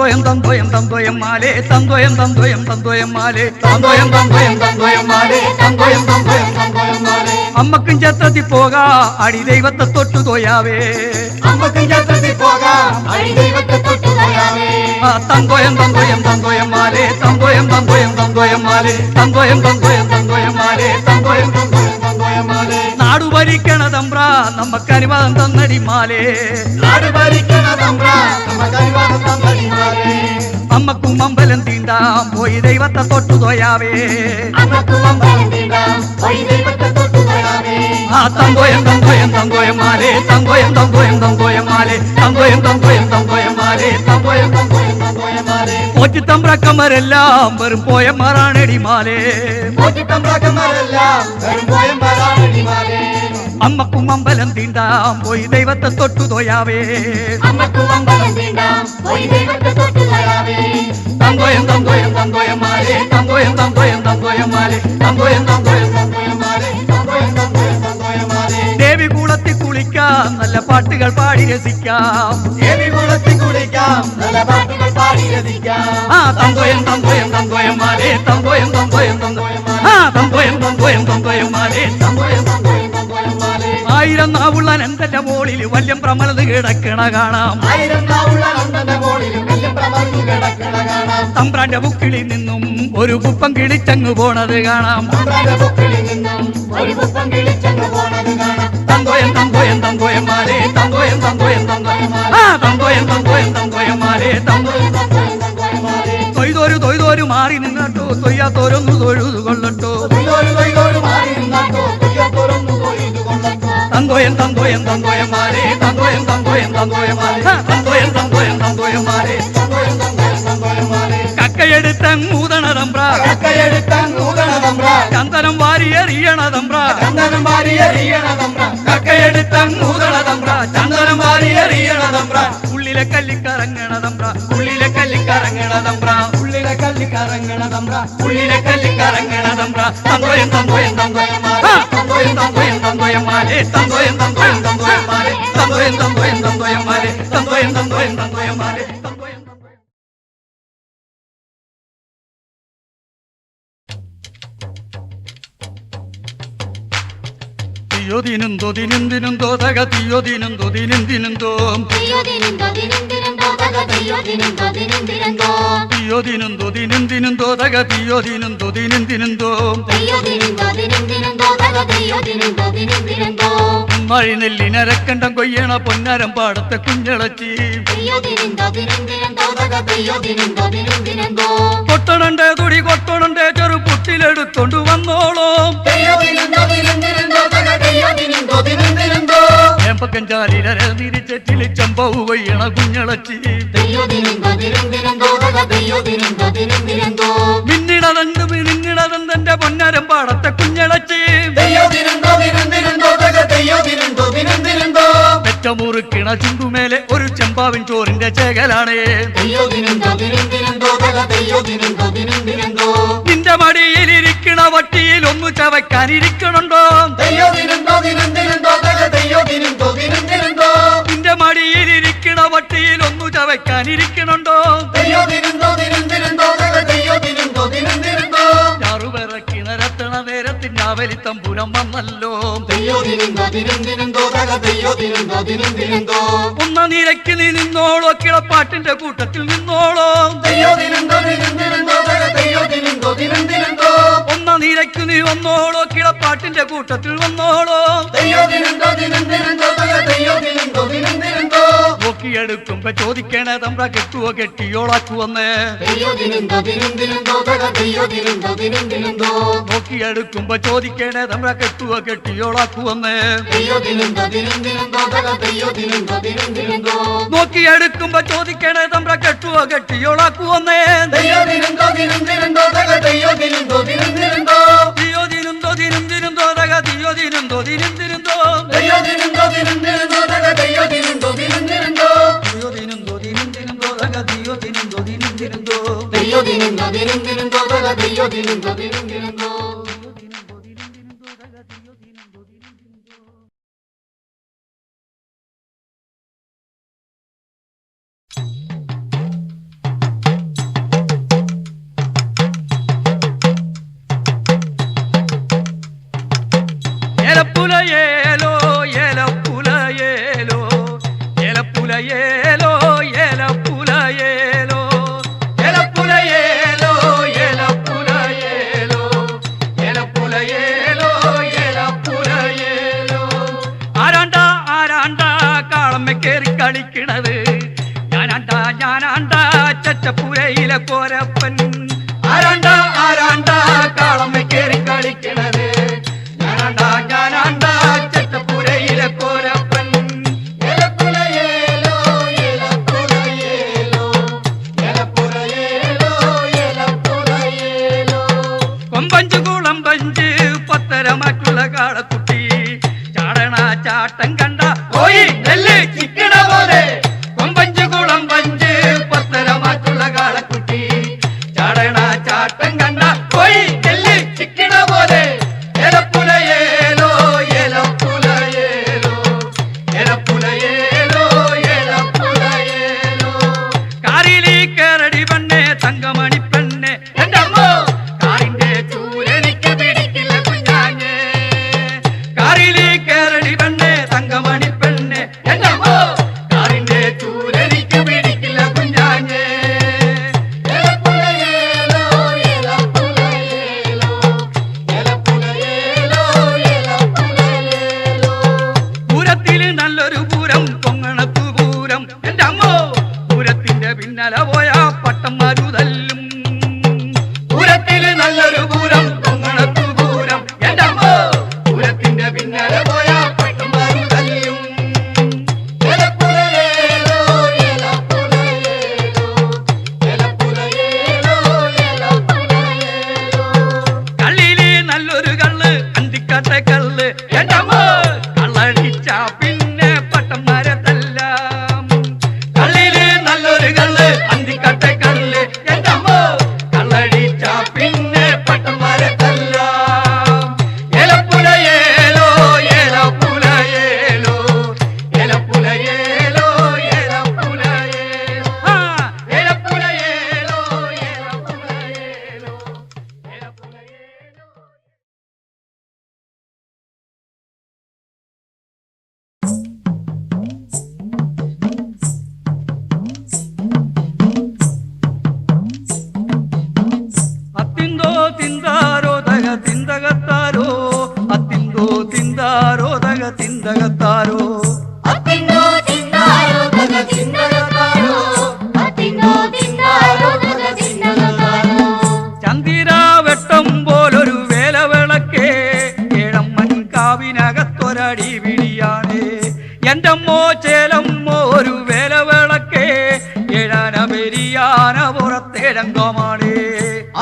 തന്തോയം തന്തോയം തന്തോയം മാലേ തന്തോയം തന്തോയം തന്തോയം മാലേ തന്തോയം തന്തോയം തന്തോയം മാലേ തന്തോയം തന്തോയം തന്തോയം മാലേ അമ്മക്കും ചത്തത്തി പോകാ അടി ദൈവത്തെ തൊട്ടു തോയാവേ അമ്മക്കും ചത്തത്തി പോകാ അടി ദൈവത്തെ തൊട്ടു തോയാവേ തന്തോയം തന്തോയം തന്തോയം മാലേ തന്തോയം തന്തോയം തന്തോയം മാലേ തന്തോയം തന്തോയം തന്തോയം മാലേ തന്തോയം തന്തോയം തന്തോയം മാലേ നാടു ഭരിക്കണ തമ്പ്ര നമ്മക്കനുവാദം തന്നടി മാലേ നാടു ഭരിക്കണ തമ്പ്ര നമ്മക്കനുവാദം തന്നടി മാലേ അമ്മക്കും അമ്പലം തീണ്ടാം പോയി ദൈവത്തെ തൊട്ടു തോയാവേ അമ്മക്കും അമ്പലം തീണ്ടാം പോയി ദൈവത്തെ തൊട്ടു തോയാവേ തന്തോയം തന്തോയം തന്തോയം മാലേ തന്തോയം തന്തോയം തന്തോയം മാലേ തന്തോയം തന്തോയം തന്തോയം മാലേ തന്തോയം തന്തോയം തന്തോയം മാലേ പോറ്റിത്തമ്പ്രക്കന്മാരെല്ലാം വെറും പോയന്മാരാണെടി മാലേ പോറ്റിത്തമ്പ്രക്കന്മാരെല്ലാം വെറും പോയന്മാരാണെടി മാലേ അമ്മക്കും അമ്പലം തീണ്ടാം പോയി ദൈവത്തെ തൊട്ടു തോയാവേ അമ്മക്കും അമ്പലം തീണ്ടാം പോയി ദൈവത്തെ തൊട്ടു തോയാവേ തന്തോയം തന്തോയം തന്തോയം മാലേ തന്തോയം തന്തോയം തന്തോയം മാലേ തന്തോയം തന്തോയം തന്തോയം മാലേ തന്തോയം തന്തോയം തന്തോയം മാലേ ദേവി കുളത്തിൽ കുളിക്കാം നല്ല പാട്ടുകൾ പാടി രസിക്കാം ദേവി കുളത്തിൽ കുളിക്കാം നല്ല പാട്ടുകൾ പാടി രസിക്കാം തന്തോയം തന്തോയം തന്തോയം മാലേ തന്തോയം തന്തോയം തന്തോയം തന്തോയം തന്തോയം തന്തോയം മാലേ തന്തോയം തന്തോയം തന്തോയം മാലേ ആയിരം നാവുള്ള നന്ദന്റെ മോളിൽ വല്യം പ്രമലത് കിടക്കണ കാണാം ആയിരം നാവുള്ള നന്ദന്റെ മോളിൽ വല്യം പ്രമലത് കിടക്കണ കാണാം തമ്പ്രാന്റെ ബുക്കിളിൽ നിന്നും ഒരു കുപ്പം കിളിച്ചങ്ങ് പോണത് കാണാം തമ്പ്രാന്റെ ബുക്കിളിൽ നിന്നും ഒരു കുപ്പം കിളിച്ചങ്ങ് പോണത് കാണാം തന്തോയം തന്തോയം തന്തോയം മാലേ തന്തോയം തന്തോയം തന്തോയം തന്തോയം തന്തോയം തന്തോയം മാലേ തന്തോയം തന്തോയം തന്തോയം മാലേ തൊയ്തോരു തൊയ്തോരു മാറി നിന്നട്ടോ തൊയ്യാത്തോരൊന്നു തൊഴുതു കൊള്ളട്ടോ തന്തോയം തന്തോയം തന്തോയം മാലേ തന്തോയം തന്തോയം തന്തോയം മാലേ തന്തോയം തന്തോയം തന്തോയം മാലേ തന്തോയം തന്തോയം തന്തോയം മാലേ കക്കയെടുത്തങ്ങൂതണ തമ്പ്ര ചന്ദനം വാരിയെറിയണ തമ്പ്ര കക്കയെടുത്തങ്ങൂതണ തമ്പ്ര ചന്ദനം വാരിയെറിയണ തമ്പ്ര ഉള്ളിലെ കല്ലിക്കറങ്ങണ തമ്പ്ര ഉള്ളിലെ കല്ലിക്കറങ്ങണ തമ്പ്ര ഉള്ളിലെ കല്ലിക്കറങ്ങണ തമ്പ്ര ഉള്ളിലെ കല്ലിക്കറങ്ങണ തമ്പ്ര തന്തോയം തന്തോയം തന്തോയം മാലേ തന്തോയം തന്തോയം തന്തോയം മാലേ തന്തോയം തന്തോയം തന്തോയം മാലേ തന്തോയം തന്തോയം തന്തോയം മാലേ തന്തോയം തന്തോയം തന്തോയം മാലേ തന്തോയം തിയോദിനുന്തോ ദിനുന്തിനുന്തോ തക തിയോദിനുന്തോ ദിനുന്തിനുന്തോ തിയോദിനുന്തോ ദിനുന്തിനുന്തോ തക തിയോദിനുന്തോ തക തിയോദിനുന്തോ ദിനുന്തിനുന്തോ മഴി നെല്ലിനരക്കണ്ടം കൊയ്യണ പൊന്നരം പാടത്തെ കുഞ്ഞളച്ചി കൊട്ടണണ്ടേ തുടി കൊട്ടണണ്ടേ ചെറു പുട്ടിലെടുത്തോണ്ട് വന്നോളോ ിരിച്ചെറ്റില് ചെമ്പവ് കൊയ്യണ കുഞ്ഞളച്ചി മിന്നിടതെന്റെ പൊന്നരം പാടത്തെ കുഞ്ഞളച്ചി പെറ്റമുറുക്കിണ ചുണ്ടുമേലെ ഒരു ചെമ്പാവിൻ ചോറിന്റെ ചേകലാണേ നിന്റെ മടിയിലിരിക്കണ വട്ടിയിൽ ഒന്ന് ചവയ്ക്കാനിരിക്കണുണ്ടോ നിന്റെ മടിയിലിരിക്കണ വട്ടിയിൽ ഒന്നു ചവയ്ക്കാനിരിക്കണുണ്ടോ ചാറുപിറക്കി നിരത്തണ നേരത്തിന്റെ അവലിത്തമ്പുരം വന്നല്ലോ ഒന്ന നിരക്ക് നീ നിന്നോളോ കിളപ്പാട്ടിന്റെ കൂട്ടത്തിൽ നിന്നോളോ ഒന്ന നിരക്ക് നീ വന്നോളോ കിളപ്പാട്ടിന്റെ കൂട്ടത്തിൽ വന്നോളോ നോക്കിയെടുക്കുമ്പോ ചോദിക്കണ തമ്പ്ര കെട്ടുവോ കെട്ടിയോളാക്കുവന്നേ നോക്കിയെടുക്കുമ്പോ ചോദിക്കണ തമ്പ്ര കെട്ടുവോ കെട്ടിയോളാക്കുവന്നേ നോക്കിയെടുക്കുമ്പോ ചോദിക്കണ തമ്പ്ര കെട്ടുവോ കെട്ടിയോളാക്കുവന്നേ തിയോദിനുന്തോ ദിനുന്തിനുന്തോ തക തിയോദിനുന്തോ തിയോദിനുന്തോ തക തിയോദിനുന്തോ തിയോദിനുന്തോ തക തിയോദിനുന്തോ ഏലപ്പുലയേലോ ഏലപ്പുലയേലോ ഏലപ്പുലയേലോ ഏലപ്പുലയേലോ ഏലപ്പുലയേലോ ഏലപ്പുലയേലോ ഏലപ്പുലയേലോ ഏലപ്പുലയേലോ ആരാണ്ടാ ആരാണ്ടാ കാളമ്മ കേറി കളിക്കണത് ഞാനാണ്ടാ ഞാനാണ്ടാ ചച്ചപ്പുരയിലെ കോരപ്പൻ ആരാണ്ടാ ആരാണ്ടാ കാളമ്മ കേറി കളിക്കണത് ഞാനാണ്ടാ ഞാനാണ്ടാ ചച്ചപ്പുരയിലെ കോരപ്പൻ ഏലപ്പുലയേലോ ഏലപ്പുലയേലോ ഏലപ്പുലയേലോ ഏലപ്പുലയേലോ കൊമ്പഞ്ച് കുളമ്പഞ്ച് പത്തരമാറ്റുള്ള കാളക്കുട്ടി ചാടണ ചാട്ടം കണ്ട പോയി നെല്ല് ചിക്കണ പോലെ കൊമ്പഞ്ച് കുളമ്പഞ്ച് പത്തരമാറ്റുള്ള കാളക്കുട്ടി ചാടണ ചാട്ടം കണ്ട പോയി നെല്ല് ചിക്കണ പോലെ ഏലപ്പുലയേലോ ഏലപ്പുലയേലോ ഏലപ്പുലയേലോ ഏലപ്പുലയേലോ കാറിലി കേറടി പെണ്ണെ തങ്കമണി പെണ്ണെ എന്റെ അമ്മോ കാറിന്റെ ചൂരെനിക്ക് പിടിക്കില്ല കുഞ്ഞാഞ്ഞേ കാറിലി കേറടി പെണ്ണെ തങ്കമണി പെണ്ണെ എന്റെ അമ്മോ കാറിന്റെ ചൂരെനിക്ക് പിടിക്കില്ല കുഞ്ഞാഞ്ഞേ ഏലപ്പുലയേലോ ഏലപ്പുലയേലോ ഏലപ്പുലയേലോ ഏലപ്പുലയേലോ പൂരത്തില് നല്ലൊരു പൂരം പൊങ്ങണത്തു പൂരം എന്റെ അമ്മോ പൂരത്തിന്റെ പിന്നല പോയ പട്ടന്മാരു തല്ലും പൂരത്തില് നല്ലൊരു പൂരം പൊങ്ങണത്തു പൂരം എന്റെ അമ്മോ പൂരത്തിന്റെ പിന്നല പോയ പട്ടന്മാരു തല്ലും ഏലപ്പുലയേലോ ഏലപ്പുലയേലോ ഏലപ്പുലയേലോ ഏലപ്പുലയേലോ കള്ളിയില് നല്ലൊരു കള്ള് അന്തിക്കാട്ടെ കള്ള് എന്റെ അമ്മോ കള്ളടിച്ച പിന്നെ പട്ടന്മാരെ തല്ലാം കള്ളിയില് നല്ലൊരു കള്ള് അന്തിക്കാട്ടെ കള്ള് എന്റെ അമ്മോ കള്ളടിച്ച പിന്നെ പട്ടന്മാരെ തല്ലാം ഏലപ്പുലയേലോ ഏലപ്പുലയേലോ ഏലപ്പുലയേലോ ഏലപ്പുലയേലോ ആ ഏലപ്പുലയേലോ ഏലപ്പുലയേലോ ഏലപ്പുലയേലോ അത്തിന്തോ തിന്താരോ തക തിന്തകത്താരോ അത്തിന്തോ തിന്താരോ തക തിന്തകത്താരോ അത്തിന്തോ തിന്നാരോ തക തിന്നകത്താരോ അത്തിന്തോ തിന്നാരോ തക തിന്നകത്താരോ ചന്ദിരാ വെട്ടം പോലൊരു വേലവിളക്കേ ഏഴമ്മൻ കാവിനകത്തൊരടി പിടിയാണ് എന്റമ്മോ ചേലമ്മോ ഒരു വേലവിളക്കേ ഏഴാന പെരിയാന പുറത്തേഴങ്കമാണ്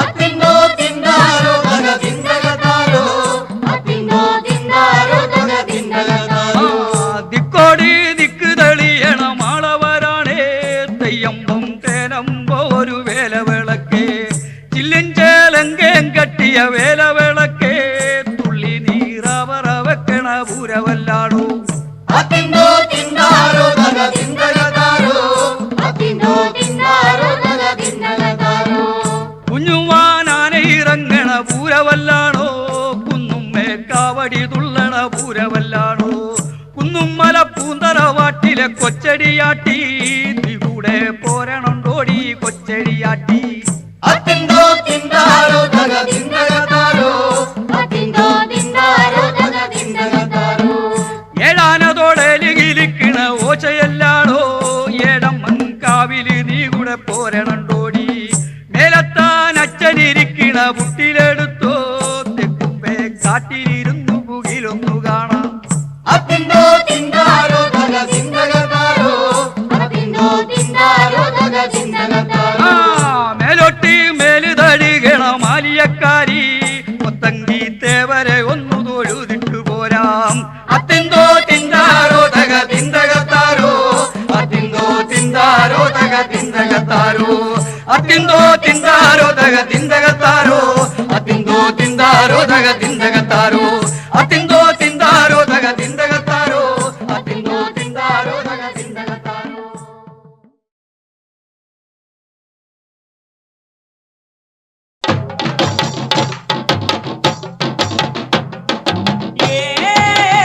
അത്തിന്തോ തിന്നാരോ തക തിന്നകത്താരോ അത്തിന്തോ തിന്നാരോ തക തിന്നകത്താരോ ദിക്കോടി ദിക്ക് തെളിയണ മാളവരാണേ തെയ്യമ്പം തേനമ്പോ ഒരു വേലവിളക്കേ ചില്ലിഞ്ചേലങ്കേം കെട്ടിയ വേലവിളക്കേ തുള്ളി നീറവറ വെക്കണ പൂരവല്ലാടോ അത്തിന്തോ തിന്നാരോ തക തിന്നകത്താരോ അത്തിന്തോ തിന്നാരോ തക തിന്നകത്താരോ കുഞ്ഞുമാനാന ഇറങ്ങണ പൂരവല്ലാണോ കുന്നുമ്മേ കാവടി തുള്ളണ പൂരവല്ലാണോ കുന്നുമ്മല പൂന്തറവാട്ടിലെ കൊച്ചടിയാട്ടി കൂടെ പോരണോടി കൊച്ചടിയാട്ടി അത്തിന്തോ തിന്നാരോ തക തിന്നകത്താരോ അത്തിന്തോ തിന്നാരോ തക തിന്നകത്താരോ ഏഴാനതോടെലികിലിക്കണ ഓച്ചയല്ലാടോ ഏടമ്മൻ കാവില് നീ കൂടെ പോരണോടി മേലത്താൻ അച്ഛനിരിക്കണ പുട്ടിലെടുത്തോ തെക്കുമ്പേ കാട്ടിലിരുന്നു പുകിലൊന്നു കാണാം അത്തിന്തോ തിന്നാരോ തക തിന്നകത്താരോ അത്തിന്തോ തിന്നാരോ തക തിന്നകത്താരോ മേലോട്ടി മേല് തഴുകണ മാലിയക്കാരി കൊത്തങ്കി തേവരെ ഒന്നു തൊഴുതിട്ടു പോരാം അത്തിന്തോ തിന്താരോ തക തിന്തകത്താരോ അത്തിന്തോ തിന്താരോ തക തിന്തകത്താരോ അത്തിന്തോ തിന്താരോ തക തിന്തകത്താരോ അത്തിന്തോ തിന്താരോ തക തിന്തകത്താരോ അത്തിന്തോ തിന്താരോ തക തിന്തകത്താരോ അത്തിന്തോ തിന്താരോ തക തിന്തകത്താരോ Yeah.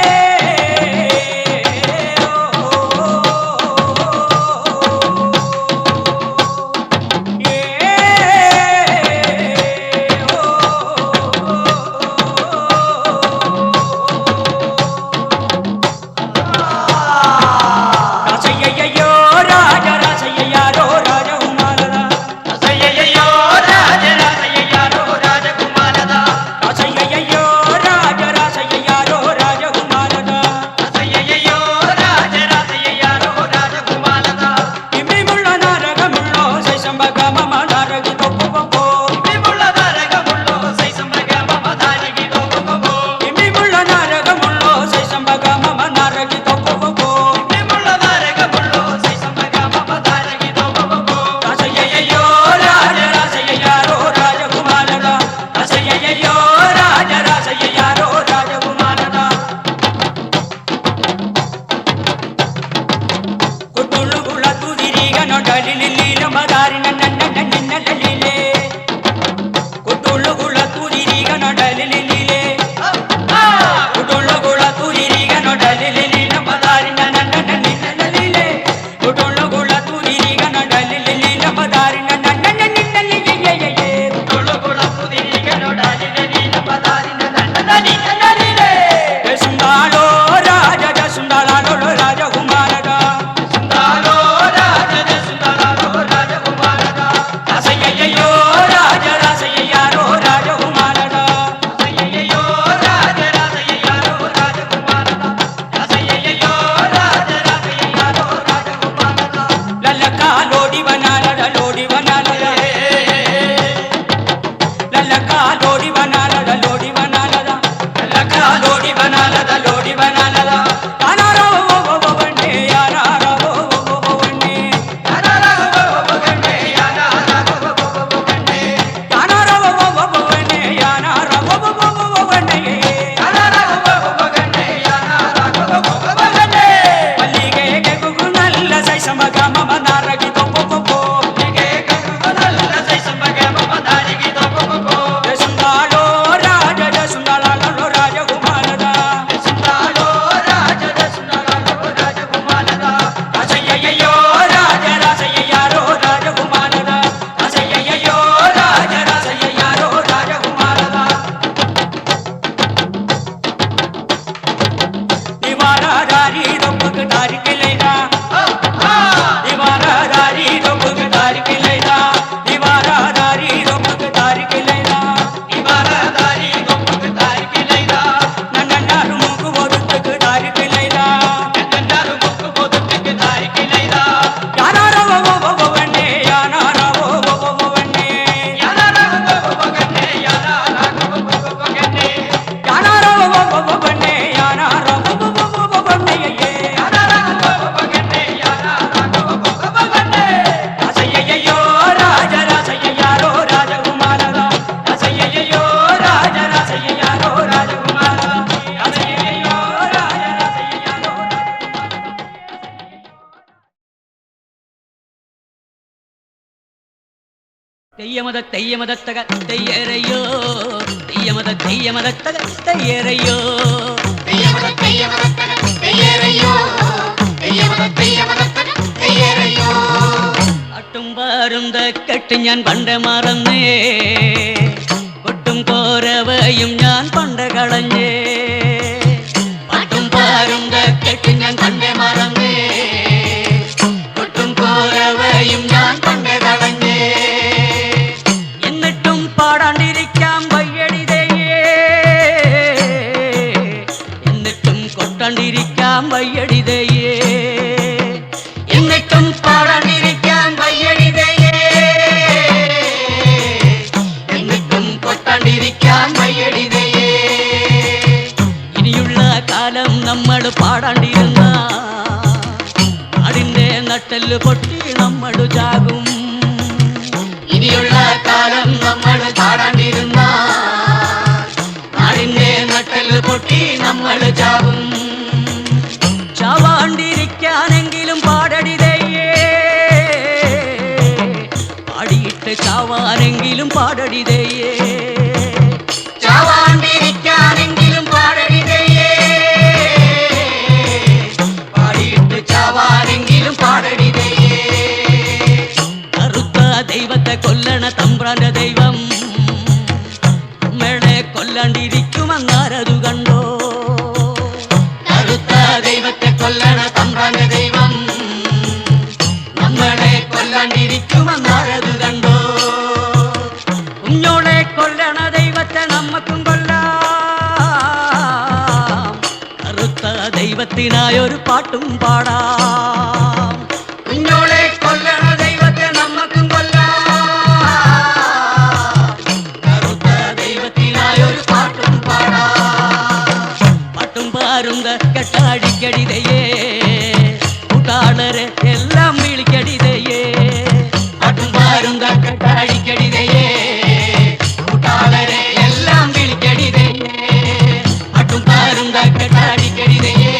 തെയ്യമതത്തക തെയ്യരയോ തെയ്യമതത്തക തെയ്യരയോ അട്ടും പാരുന്ത കെട്ട് ഞാൻ പണ്ട് മറന്നേ കൊട്ടും കോരവയും ഞാൻ പണ്ട് കളഞ്ഞേ പട്ടും പാരുന്ത കെട്ട് ഞാൻ പണ്ട് മറന്നേ കൊട്ടും കോരവയും ഞാൻ പണ്ട് കളഞ്ഞേ എന്നിട്ടും പാടാണ്ടിരിക്കാം വയ്യടിതയേ എന്നിട്ടും കൊട്ടാണ്ടിരിക്കാം വയ്യടിതയേ എന്നിട്ടും പാടാണ്ടിരിക്കാൻ വയ്യടിതയേ എന്നിട്ടും കൊട്ടാണ്ടിരിക്കാൻ വയ്യടിതയേ ഇനിയുള്ള കാലം നമ്മൾ പാടാണ്ടിരുന്ന നാടിന്റെ നട്ടെല്ല് പൊട്ടി നമ്മൾ ചാകും ഇനിയുള്ള കാലം നമ്മൾ പാടാണ്ടിരുന്ന നാടിന്റെ നട്ടെല്ല് പൊട്ടി നമ്മൾ ചാകും ചാവാണ്ടിരിക്കാനെങ്കിലും പാടടിതയേ പാടിയിട്ട് ചാവാനെങ്കിലും പാടടിതയേ ചാവാണ്ടിരിക്കാനെങ്കിലും പാടടിതയേ പാടിയിട്ട് ചാവാനെങ്കിലും പാടടിതയേ കറുത്ത ദൈവത്തെ കൊല്ലണ തമ്പ്രാന്റെ ദൈവം നമ്മളെ കൊല്ലാണ്ടിരിക്കുമെന്നാരതു കണ്ടോ കറുത്ത ദൈവത്തെ കൊല്ലണ തമ്പ്രാന്റെ ദൈവം നമ്മളെ കൊല്ലാണ്ടിരിക്കുമെന്നാരതു കണ്ടോ കുഞ്ഞോളെ കൊല്ലണ ദൈവത്തെ നമ്മക്കും കൊല്ലാം കറുത്ത ദൈവത്തിനായൊരു പാട്ടും പാടാം കുഞ്ഞോളെ കൊല്ലണ ദൈവത്തെ നമ്മക്കും കൊല്ലാം കറുത്ത ദൈവത്തിനായൊരു പാട്ടും പാടാം പാട്ടും പാരുന്ന കെട്ടാടിക്കടിതയേ കൂട്ടാളരെ എല്ലാം വിളിക്കടിതയേ പാട്ടും പാരുന്ന കെട്ടാടിക്കടിതയേ കൂട്ടാളരെ എല്ലാം വിളിക്കടിതയേ പാട്ടും പാരുന്ന കെട്ടാടിക്കടിതയേ